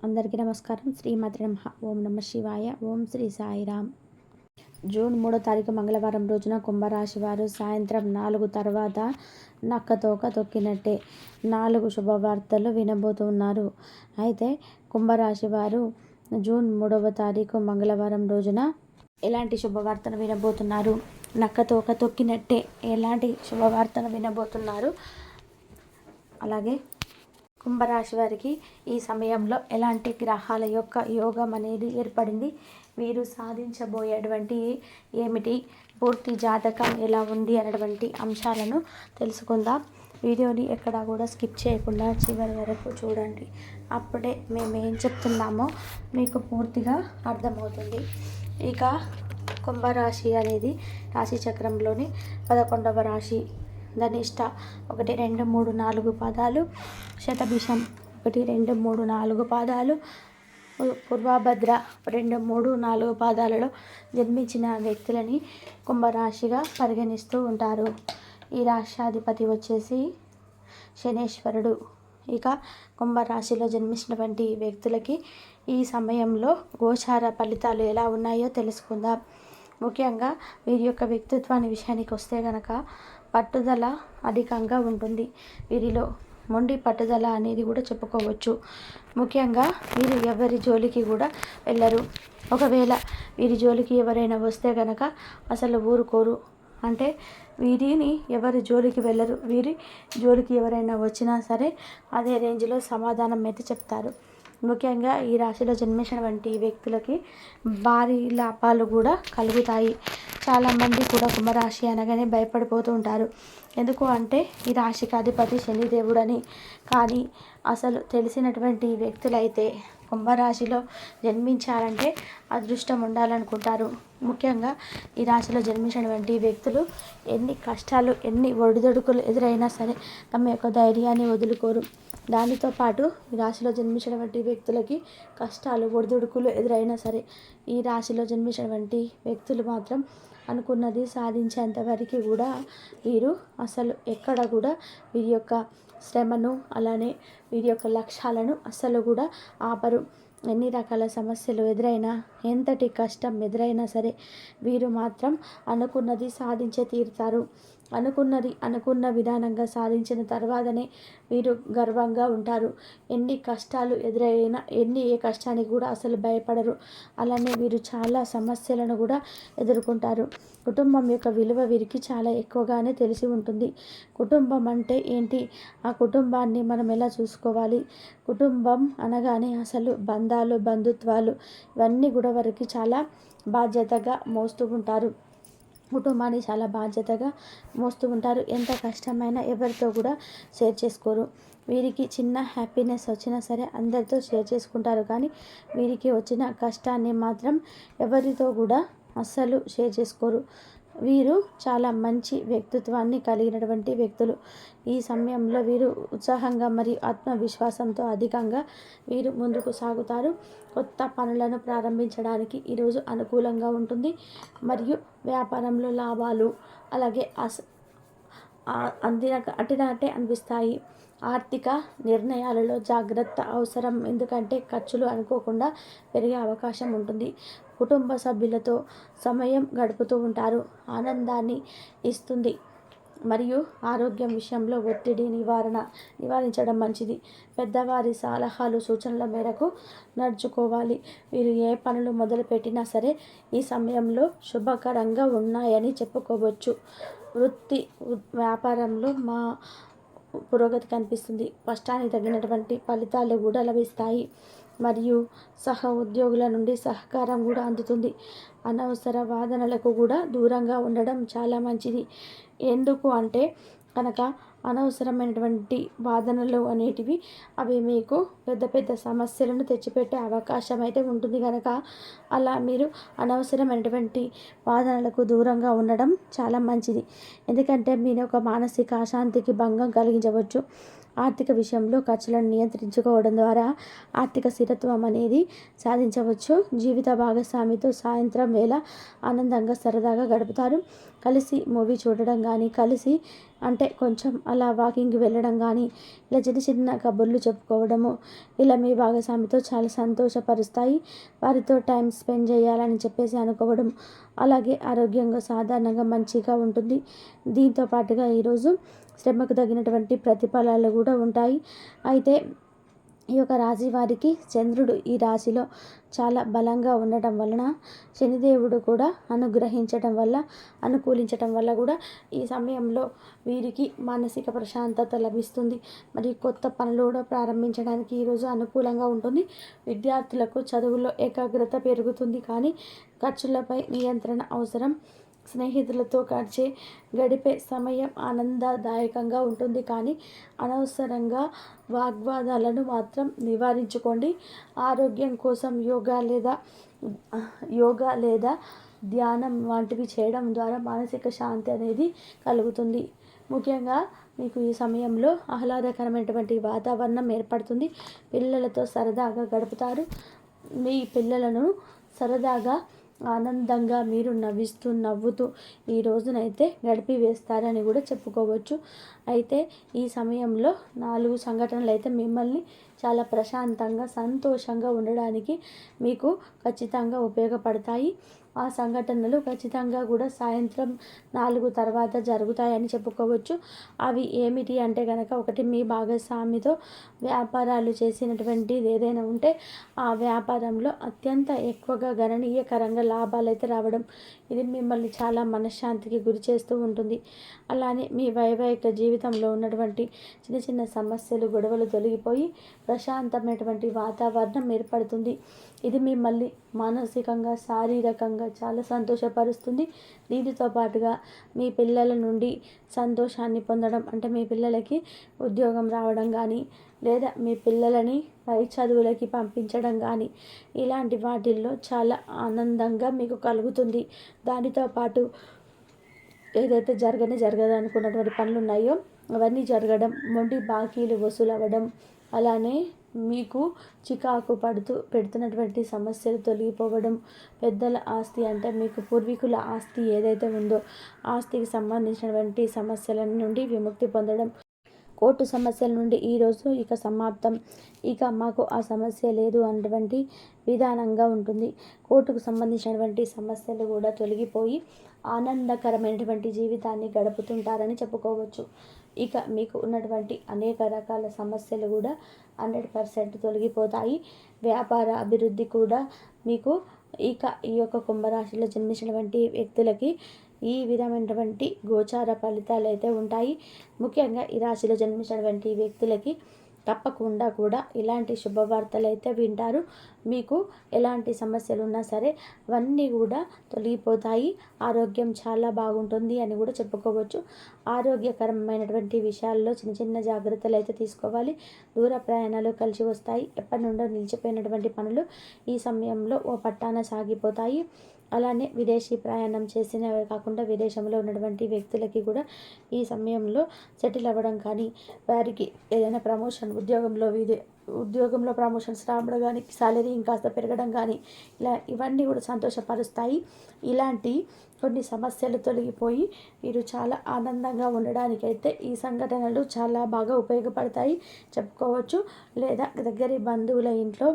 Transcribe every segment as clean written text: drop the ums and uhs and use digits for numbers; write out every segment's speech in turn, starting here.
అందరికీ నమస్కారం. శ్రీమాత్రే నమః. ఓం నమ శివాయ. ఓం శ్రీ సాయిరామ్. జూన్ 3వ తారీఖు మంగళవారం రోజున కుంభరాశి వారు సాయంత్రం 4 తర్వాత నక్కతోక తొక్కినట్టే 4 శుభవార్తలు వినబోతున్నారు. అయితే కుంభరాశి వారు జూన్ 3వ తారీఖు మంగళవారం రోజున ఎలాంటి శుభవార్తను వినబోతున్నారు, నక్కతోక తొక్కినట్టే ఎలాంటి శుభవార్తను వినబోతున్నారు, అలాగే కుంభరాశి వారికి ఈ సమయంలో ఎలాంటి గ్రహాల యొక్క యోగం అనేది ఏర్పడింది, వీరు సాధించబోయేటువంటి ఏమిటి, పూర్తి జాతకం ఎలా ఉంది అనేటువంటి అంశాలను తెలుసుకుందాం. వీడియోని ఎక్కడా కూడా స్కిప్ చేయకుండా చివరి వరకు చూడండి. అప్పుడే మేము ఏం చెప్తున్నామో మీకు పూర్తిగా అర్థమవుతుంది. ఇక కుంభరాశి అనేది రాశి చక్రంలోని 11వ రాశి. ధనిష్ట 1, 2, 3, 4 పాదాలు, శతభిషం 1, 2, 3, 4 పాదాలు, పూర్వభద్ర 2, 3, 4 పాదాలలో జన్మించిన వ్యక్తులని కుంభరాశిగా పరిగణిస్తూ ఉంటారు. ఈ రాష్ట్రాధిపతి వచ్చేసి శనేశ్వరుడు. ఇక కుంభరాశిలో జన్మించినటువంటి వ్యక్తులకి ఈ సమయంలో గోచార ఫలితాలు ఎలా ఉన్నాయో తెలుసుకుందాం. ముఖ్యంగా వీరి యొక్క వ్యక్తిత్వాన్ని విషయానికి వస్తే కనుక పట్టుదల అధికంగా ఉంటుంది. వీరిలో మొండి పట్టుదల అనేది కూడా చెప్పుకోవచ్చు. ముఖ్యంగా వీరు ఎవరి జోలికి కూడా వెళ్ళరు. ఒకవేళ వీరి జోలికి ఎవరైనా వస్తే కనుక అసలు ఊరుకోరు. అంటే వీరిని ఎవరి జోలికి వెళ్ళరు. వీరి జోలికి ఎవరైనా వచ్చినా సరే అదే రేంజ్లో సమాధానం అయితే చెప్తారు. ముఖ్యంగా ఈ రాశిలో జన్మించినటువంటి వ్యక్తులకి భారీ లాభాలు కూడా కలుగుతాయి. చాలామంది కూడా కుంభరాశి అనగానే భయపడిపోతూ ఉంటారు. ఎందుకు అంటే ఈ రాశికి అధిపతి శనిదేవుడని. కానీ అసలు తెలిసినటువంటి వ్యక్తులైతే కుంభరాశిలో జన్మించాలంటే అదృష్టం ఉండాలనుకుంటారు. ముఖ్యంగా ఈ రాశిలో జన్మించినటువంటి వ్యక్తులు ఎన్ని కష్టాలు, ఎన్ని ఒడిదొడుకులు ఎదురైనా సరే తమ యొక్క ధైర్యాన్ని వదులుకోరు. దానితో పాటు ఈ రాశిలో జన్మించినటువంటి వ్యక్తులకి కష్టాలు, ఒడిదుడుకులు ఎదురైనా సరే ఈ రాశిలో జన్మించినటువంటి వ్యక్తులు మాత్రం అనుకున్నది సాధించేంత వరకు కూడా వీరు అసలు ఎక్కడ కూడా వీరి యొక్క శ్రమను, అలానే వీరి యొక్క లక్ష్యాలను అస్సలు కూడా ఆపరు. ఎన్ని రకాల సమస్యలు ఎదురైనా, ఎంతటి కష్టం ఎదురైనా సరే వీరు మాత్రం అనుకున్నది సాధించే తీరుతారు. అనుకున్న విధానంగా సాధించిన తర్వాతనే వీరు గర్వంగా ఉంటారు. ఎన్ని కష్టాలు ఎదురైనా, ఏ కష్టానికి కూడా అసలు భయపడరు. అలానే వీరు చాలా సమస్యలను కూడా ఎదుర్కొంటారు. కుటుంబం యొక్క విలువ వీరికి చాలా ఎక్కువగానే తెలిసి ఉంటుంది. కుటుంబం అంటే ఏంటి, ఆ కుటుంబాన్ని మనం ఎలా చూసుకోవాలి, కుటుంబం అనగానే అసలు బంధాలు, బంధుత్వాలు ఇవన్నీ కూడా వారికి చాలా బాధ్యతగా మోస్తూ ఉంటారు. కుటుంబాన్ని చాలా బాధ్యతగా మోస్తూ ఉంటారు. ఎంత కష్టమైనా ఎవరితో కూడా షేర్ చేసుకోరు. వీరికి చిన్న హ్యాపీనెస్ వచ్చినా సరే అందరితో షేర్ చేసుకుంటారు. కానీ వీరికి వచ్చిన కష్టాన్ని మాత్రం ఎవరితో కూడా అస్సలు షేర్ చేసుకోరు. వీరు చాలా మంచి వ్యక్తిత్వాన్ని కలిగినటువంటి వ్యక్తులు. ఈ సమయంలో వీరు ఉత్సాహంగా మరియు ఆత్మవిశ్వాసంతో అధికంగా వీరు ముందుకు సాగుతారు. కొత్త పనులను ప్రారంభించడానికి ఈరోజు అనుకూలంగా ఉంటుంది. మరియు వ్యాపారంలో లాభాలు అలాగే అట్టినట్టే అనిపిస్తాయి. ఆర్థిక నిర్ణయాలలో జాగ్రత్త అవసరం. ఎందుకంటే ఖర్చులు అనుకోకుండా పెరిగే అవకాశం ఉంటుంది. కుటుంబ సభ్యులతో సమయం గడుపుతూ ఉంటారు. ఆనందాన్ని ఇస్తుంది. మరియు ఆరోగ్యం విషయంలో ఒత్తిడి నివారించడం మంచిది. పెద్దవారి సలహాలు, సూచనల మేరకు నడుచుకోవాలి. వీరు ఏ పనులు మొదలుపెట్టినా సరే ఈ సమయంలో శుభకరంగా ఉన్నాయని చెప్పుకోవచ్చు. వృత్తి వ్యాపారంలో పురోగతి కనిపిస్తుంది. కష్టానికి తగినటువంటి ఫలితాలు కూడా లభిస్తాయి. మరియు ఉద్యోగుల నుండి సహకారం కూడా అందుతుంది. అనవసర వాదనలకు కూడా దూరంగా ఉండడం చాలా మంచిది. ఎందుకు అంటే కనుక అనవసరమైనటువంటి వాదనలు అనేటివి అవి మీకు పెద్ద పెద్ద సమస్యలను తెచ్చిపెట్టే అవకాశం అయితే ఉంటుంది. కనుక అలా మీరు అనవసరమైనటువంటి వాదనలకు దూరంగా ఉండడం చాలా మంచిది. ఎందుకంటే మీరు ఒక మానసిక అశాంతికి భంగం కలిగించవచ్చు. ఆర్థిక విషయంలో ఖర్చులను నియంత్రించుకోవడం ద్వారా ఆర్థిక స్థిరత్వం అనేది సాధించవచ్చు. జీవిత భాగస్వామితో సాయంత్రం వేళ ఆనందంగా సరదాగా గడుపుతారు. కలిసి మూవీ చూడడం కానీ, కలిసి అంటే కొంచెం అలా వాకింగ్కి వెళ్ళడం కానీ, ఇలా చిన్న చిన్న కబుర్లు చెప్పుకోవడము ఇలా మీ భాగస్వామితో చాలా సంతోషపరుస్తాయి. వారితో టైం స్పెండ్ చేయాలని చెప్పేసి అనుకోవడం, అలాగే ఆరోగ్యంగా సాధారణంగా మంచిగా ఉంటుంది. దీంతో పాటుగా ఈరోజు శ్రమకు తగినటువంటి ప్రతిఫలాలు కూడా ఉంటాయి. అయితే ఈ యొక్క రాశి వారికి చంద్రుడు ఈ రాశిలో చాలా బలంగా ఉండటం వలన, శనిదేవుడు కూడా అనుకూలించటం వల్ల కూడా ఈ సమయంలో వీరికి మానసిక ప్రశాంతత లభిస్తుంది. మరియు కొత్త పనులు కూడా ప్రారంభించడానికి ఈరోజు అనుకూలంగా ఉంటుంది. విద్యార్థులకు చదువులో ఏకాగ్రత పెరుగుతుంది, కానీ ఖర్చులపై నియంత్రణ అవసరం. స్నేహితులతో గడిపే సమయం ఆనందదాయకంగా ఉంటుంది, కానీ అనవసరంగా వాగ్వాదాలను మాత్రం నివారించుకోండి. ఆరోగ్యం కోసం యోగా లేదా ధ్యానం వంటివి చేయడం ద్వారా మానసిక శాంతి అనేది కలుగుతుంది. ముఖ్యంగా మీకు ఈ సమయంలో ఆహ్లాదకరమైనటువంటి వాతావరణం ఏర్పడుతుంది. పిల్లలతో సరదాగా గడుపుతారు. మీ పిల్లలను సరదాగా ఆనందంగా మీరు నవ్వుతూ ఈ రోజునైతే గడిపి వేస్తారని కూడా చెప్పుకోవచ్చు. అయితే ఈ సమయంలో 4 సంఘటనలు అయితే మిమ్మల్ని చాలా ప్రశాంతంగా సంతోషంగా ఉండడానికి మీకు ఖచ్చితంగా ఉపయోగపడతాయి. ఆ సంఘటనలు ఖచ్చితంగా కూడా సాయంత్రం 4 తర్వాత జరుగుతాయని చెప్పుకోవచ్చు. అవి ఏమిటి అంటే కనుక, ఒకటి మీ భాగస్వామితో వ్యాపారాలు చేసినటువంటిది ఏదైనా ఉంటే ఆ వ్యాపారంలో అత్యంత ఎక్కువగా గణనీయకరంగా లాభాలు అయితే రావడం, ఇది మిమ్మల్ని చాలా మనశ్శాంతికి గురి చేస్తూ ఉంటుంది. అలానే మీ వైవాహిక జీవితంలో ఉన్నటువంటి చిన్న చిన్న సమస్యలు, గొడవలు తొలగిపోయి ప్రశాంతమైనటువంటి వాతావరణం ఏర్పడుతుంది. ఇది మిమ్మల్ని మానసికంగా, శారీరకంగా చాలా సంతోషపరుస్తుంది. దీనితో పాటుగా మీ పిల్లల నుండి సంతోషాన్ని పొందడం, అంటే మీ పిల్లలకి ఉద్యోగం రావడం కానీ, లేదా మీ పిల్లలని పై చదువులకి పంపించడం కానీ, ఇలాంటి వాటిల్లో చాలా ఆనందంగా మీకు కలుగుతుంది. దానితో పాటు ఏదైతే జరగదు అనుకున్నటువంటి పనులు ఉన్నాయో అవన్నీ జరగడం, మొండి బాకీలు వసూలు అవ్వడం, అలానే మీకు చికాకు పెడుతున్నటువంటి సమస్యలు తొలగిపోవడం, పెద్దల ఆస్తి అంటే మీకు పూర్వీకుల ఆస్తి ఏదైతే ఉందో ఆస్తికి సంబంధించినటువంటి సమస్యల నుండి విముక్తి పొందడం, కోర్టు సమస్యల నుండి ఈరోజు ఇక సమాప్తం, ఇక మాకు ఆ సమస్య లేదు అన్నటువంటి విధానంగా ఉంటుంది. కోర్టుకు సంబంధించినటువంటి సమస్యలు కూడా తొలగిపోయి ఆనందకరమైనటువంటి జీవితాన్ని గడుపుతుంటారని చెప్పుకోవచ్చు. ఇక మీకు ఉన్నటువంటి అనేక రకాల సమస్యలు కూడా 100% తొలగిపోతాయి. వ్యాపార అభివృద్ధి కూడా మీకు ఈ యొక్క కుంభరాశిలో జన్మించినటువంటి వ్యక్తులకి ఈ విధమైనటువంటి గోచార ఫలితాలు అయితే ఉంటాయి. ముఖ్యంగా ఈ రాశిలో జన్మించినటువంటి వ్యక్తులకి తప్పకుండా కూడా ఇలాంటి శుభవార్తలు అయితే వింటారు. మీకు ఎలాంటి సమస్యలు ఉన్నా సరే అవన్నీ కూడా తొలగిపోతాయి. ఆరోగ్యం చాలా బాగుంటుంది అని కూడా చెప్పుకోవచ్చు. ఆరోగ్యకరమైనటువంటి విషయాల్లో చిన్న చిన్న జాగ్రత్తలు అయితే తీసుకోవాలి. దూర ప్రయాణాలు కలిసి వస్తాయి. ఎప్పటి నుండో నిలిచిపోయినటువంటి పనులు ఈ సమయంలో ఓ పట్టాన సాగిపోతాయి. అలానే విదేశీ ప్రయాణం చేసినవే కాకుండా విదేశంలో ఉన్నటువంటి వ్యక్తులకి కూడా ఈ సమయంలో సెటిల్ అవ్వడం కానీ, వారికి ఏదైనా ప్రమోషన్ ఉద్యోగంలో ప్రమోషన్స్ రావడం కానీ, సాలరీ ఇంకాస్త పెరగడం కానీ, ఇవన్నీ కూడా సంతోషపరుస్తాయి. ఇలాంటి కొన్ని సమస్యలు తొలగిపోయి మీరు చాలా ఆనందంగా ఉండడానికైతే ఈ సంఘటనలు చాలా బాగా ఉపయోగపడతాయి చెప్పుకోవచ్చు. లేదా దగ్గరి బంధువుల ఇంట్లో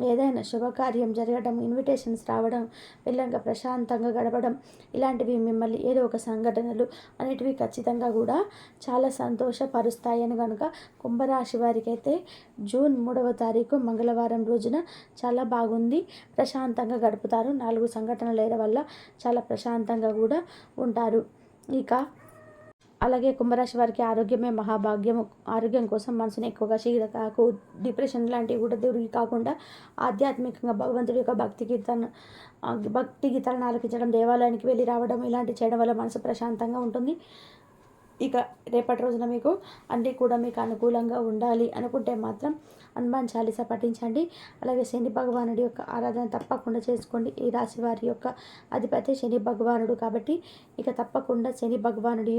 ఏదైనా శుభకార్యం జరగడం, ఇన్విటేషన్స్ రావడం, పిల్లగా ప్రశాంతంగా గడపడం, ఇలాంటివి మిమ్మల్ని ఏదో ఒక సంఘటనలు అనేటివి ఖచ్చితంగా కూడా చాలా సంతోషపరుస్తాయని కనుక కుంభరాశి వారికి అయితే జూన్ 3వ తారీఖు మంగళవారం రోజున చాలా బాగుంది. ప్రశాంతంగా గడుపుతారు. 4 సంఘటనల వల్ల చాలా ప్రశాంతంగా కూడా ఉంటారు. ఇక అలాగే కుంభరాశి వారికి ఆరోగ్యమే మహాభాగ్యము. ఆరోగ్యం కోసం మనసుని ఎక్కువగా చిరాకు, డిప్రెషన్ లాంటివి కూడా దూరం కాకుండా ఆధ్యాత్మికంగా భగవంతుడి యొక్క భక్తి గీతాలను ఆలకించడం, దేవాలయానికి వెళ్ళి రావడం, ఇలాంటివి చేయడం వల్ల మనసు ప్రశాంతంగా ఉంటుంది. ఇక రేపటి రోజున మీకు అన్నీ కూడా మీకు అనుకూలంగా ఉండాలి అనుకుంటే మాత్రం హనుమాన్ చాలీసా పఠించండి. అలాగే శని భగవానుడి యొక్క ఆరాధన తప్పకుండా చేసుకోండి. ఈ రాశి వారి యొక్క అధిపతి శని భగవానుడు కాబట్టి ఇక తప్పకుండా శని భగవానుడి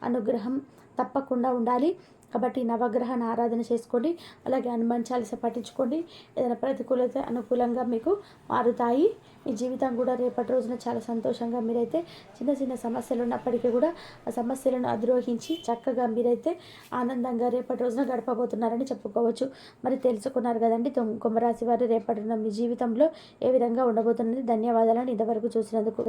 అనుగ్రహం తప్పకుండా ఉండాలి. కాబట్టి నవగ్రహాన్ని ఆరాధన చేసుకోండి. అలాగే హనుమాన్ చాలీసా పఠించుకోండి. ఏదైనా ప్రతికూలత అనుకూలంగా మీకు మారుతాయి. మీ జీవితం కూడా రేపటి రోజున చాలా సంతోషంగా మీరైతే చిన్న చిన్న సమస్యలు ఉన్నప్పటికీ కూడా ఆ సమస్యలను అధిరోహించి చక్కగా మీరైతే ఆనందంగా రేపటి రోజున గడపబోతున్నారని చెప్పుకోవచ్చు. మరి తెలుసుకున్నారు కదండి కుంభరాశి వారు రేపటి మీ జీవితంలో ఏ విధంగా ఉండబోతున్నది. ధన్యవాదాలను ఇంతవరకు చూసినందుకు.